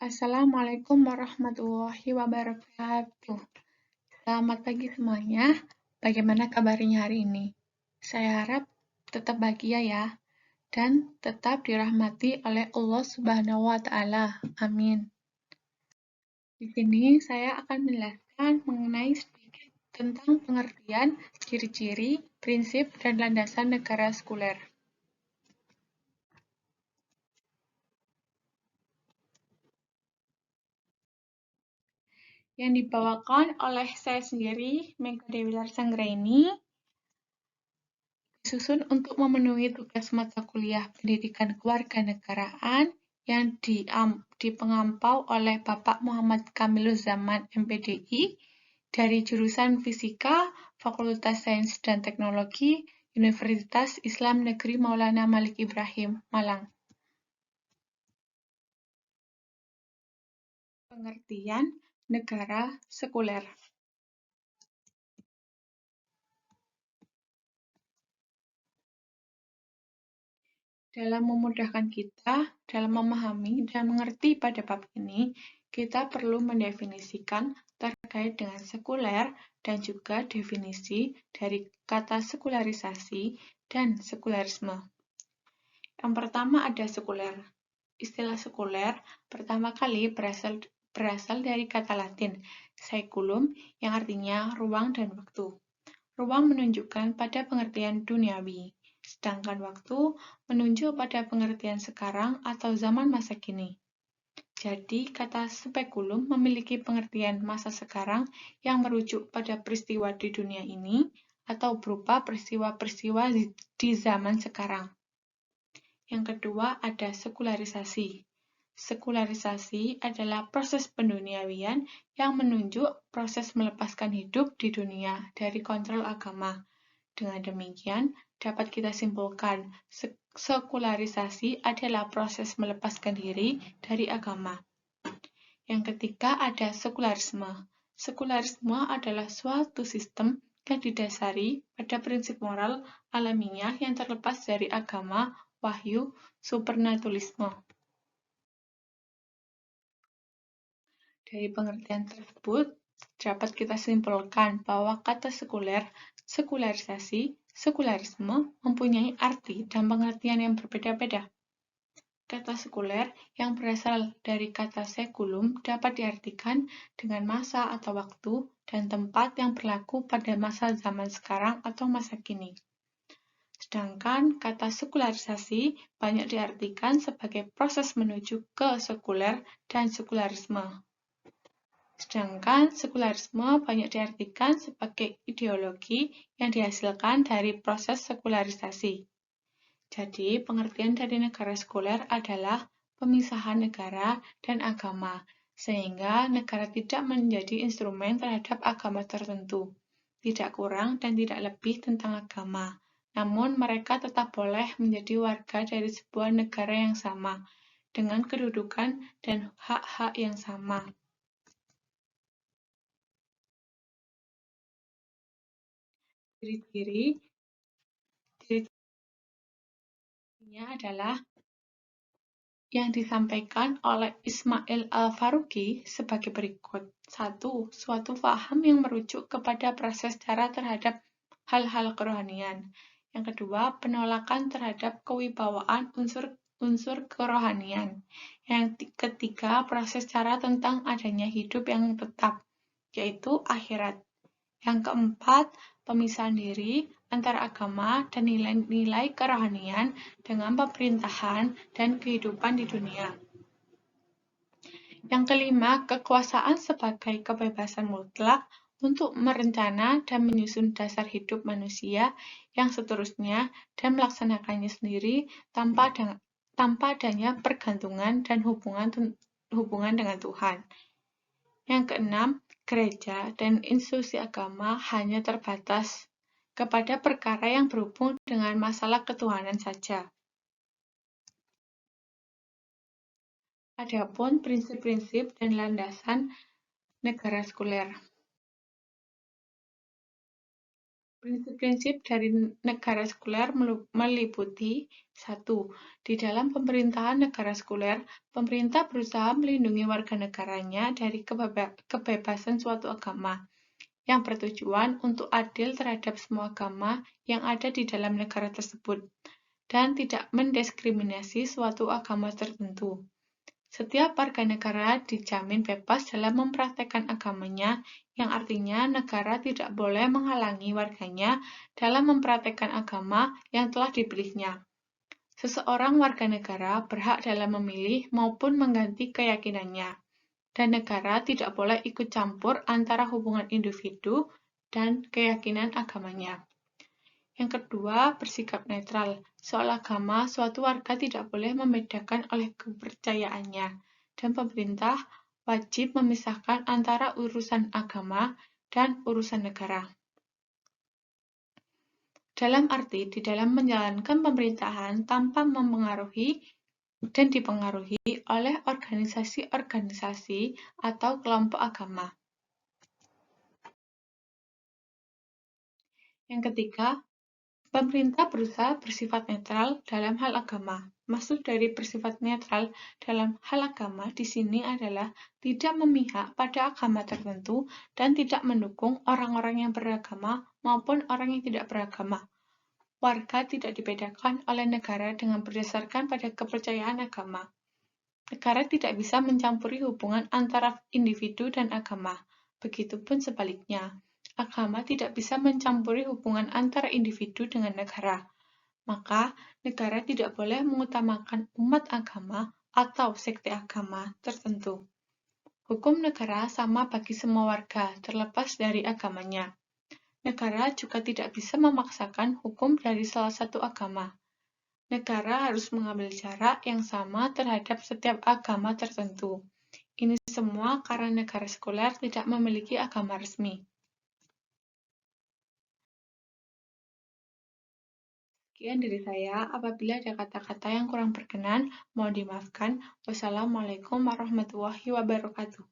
Assalamualaikum warahmatullahi wabarakatuh. Selamat pagi semuanya. Bagaimana kabarnya hari ini? Saya harap tetap bahagia ya, dan tetap dirahmati oleh Allah Subhanahu wa Ta'ala. Amin. Di sini saya akan menjelaskan mengenai sedikit tentang pengertian, ciri-ciri, prinsip, dan landasan negara sekuler. Yang dibawakan oleh saya sendiri, Mega Dewi Larsanggraini, disusun untuk memenuhi tugas mata kuliah Pendidikan Kewarganegaraan yang dipengampau oleh Bapak Muhammad Kamiluzaman MPDI dari jurusan Fisika, Fakultas Sains dan Teknologi, Universitas Islam Negeri Maulana Malik Ibrahim, Malang. Pengertian negara sekuler. Dalam memudahkan kita dalam memahami dan mengerti pada bab ini, kita perlu mendefinisikan terkait dengan sekuler dan juga definisi dari kata sekularisasi dan sekularisme. Yang pertama ada sekuler. Istilah sekuler pertama kali berasal dari kata Latin saeculum yang artinya ruang dan waktu. Ruang menunjukkan pada pengertian duniawi, sedangkan waktu menunjuk pada pengertian sekarang atau zaman masa kini. Jadi, kata spekulum memiliki pengertian masa sekarang yang merujuk pada peristiwa di dunia ini atau berupa peristiwa-peristiwa di zaman sekarang. Yang kedua ada sekularisasi. Sekularisasi adalah proses penduniawian yang menunjuk proses melepaskan hidup di dunia dari kontrol agama. Dengan demikian, dapat kita simpulkan, sekularisasi adalah proses melepaskan diri dari agama. Yang ketiga ada sekularisme. Sekularisme adalah suatu sistem yang didasari pada prinsip moral alamiah yang terlepas dari agama, wahyu, supernaturisme. Dari pengertian tersebut, dapat kita simpulkan bahwa kata sekuler, sekularisasi, sekularisme mempunyai arti dan pengertian yang berbeda-beda. Kata sekuler yang berasal dari kata seculum dapat diartikan dengan masa atau waktu dan tempat yang berlaku pada masa zaman sekarang atau masa kini. Sedangkan kata sekularisasi banyak diartikan sebagai proses menuju ke sekuler dan sekularisme. Sedangkan sekularisme banyak diartikan sebagai ideologi yang dihasilkan dari proses sekularisasi. Jadi, pengertian dari negara sekuler adalah pemisahan negara dan agama, sehingga negara tidak menjadi instrumen terhadap agama tertentu, tidak kurang dan tidak lebih tentang agama. Namun, mereka tetap boleh menjadi warga dari sebuah negara yang sama, dengan kedudukan dan hak-hak yang sama. Ciri-cirinya adalah yang disampaikan oleh Ismail Al-Faruqi sebagai berikut. 1. Suatu paham yang merujuk kepada proses cara terhadap hal-hal kerohanian. Yang kedua, penolakan terhadap kewibawaan unsur kerohanian. Yang ketiga, proses cara tentang adanya hidup yang tetap, yaitu akhirat. Yang keempat, pemisahan diri antara agama dan nilai-nilai kerohanian dengan pemerintahan dan kehidupan di dunia. Yang kelima, kekuasaan sebagai kebebasan mutlak untuk merencana dan menyusun dasar hidup manusia yang seterusnya dan melaksanakannya sendiri tanpa adanya pergantungan dan hubungan dengan Tuhan. Yang keenam, gereja dan institusi agama hanya terbatas kepada perkara yang berhubung dengan masalah ketuhanan saja. Adapun prinsip-prinsip dan landasan negara sekuler. Prinsip-prinsip dari negara sekuler meliputi 1. Di dalam pemerintahan negara sekuler, pemerintah berusaha melindungi warga negaranya dari kebebasan suatu agama, yang bertujuan untuk adil terhadap semua agama yang ada di dalam negara tersebut, dan tidak mendiskriminasi suatu agama tertentu. Setiap warga negara dijamin bebas dalam mempraktekkan agamanya, yang artinya negara tidak boleh menghalangi warganya dalam mempraktekkan agama yang telah dipilihnya. Seseorang warga negara berhak dalam memilih maupun mengganti keyakinannya, dan negara tidak boleh ikut campur antara hubungan individu dan keyakinan agamanya. Yang kedua, bersikap netral. Soal agama, suatu warga tidak boleh membedakan oleh kepercayaannya, dan pemerintah wajib memisahkan antara urusan agama dan urusan negara. Dalam arti, di dalam menjalankan pemerintahan tanpa mempengaruhi dan dipengaruhi oleh organisasi-organisasi atau kelompok agama. Yang ketiga, pemerintah berusaha bersifat netral dalam hal agama. Maksud dari bersifat netral dalam hal agama di sini adalah tidak memihak pada agama tertentu dan tidak mendukung orang-orang yang beragama maupun orang yang tidak beragama. Warga tidak dibedakan oleh negara dengan berdasarkan pada kepercayaan agama. Negara tidak bisa mencampuri hubungan antara individu dan agama. Begitupun sebaliknya. Agama tidak bisa mencampuri hubungan antara individu dengan negara. Maka, negara tidak boleh mengutamakan umat agama atau sekte agama tertentu. Hukum negara sama bagi semua warga, terlepas dari agamanya. Negara juga tidak bisa memaksakan hukum dari salah satu agama. Negara harus mengambil jarak yang sama terhadap setiap agama tertentu. Ini semua karena negara sekuler tidak memiliki agama resmi. Sekian dari saya. Apabila ada kata-kata yang kurang berkenan, mohon dimaafkan. Wassalamualaikum warahmatullahi wabarakatuh.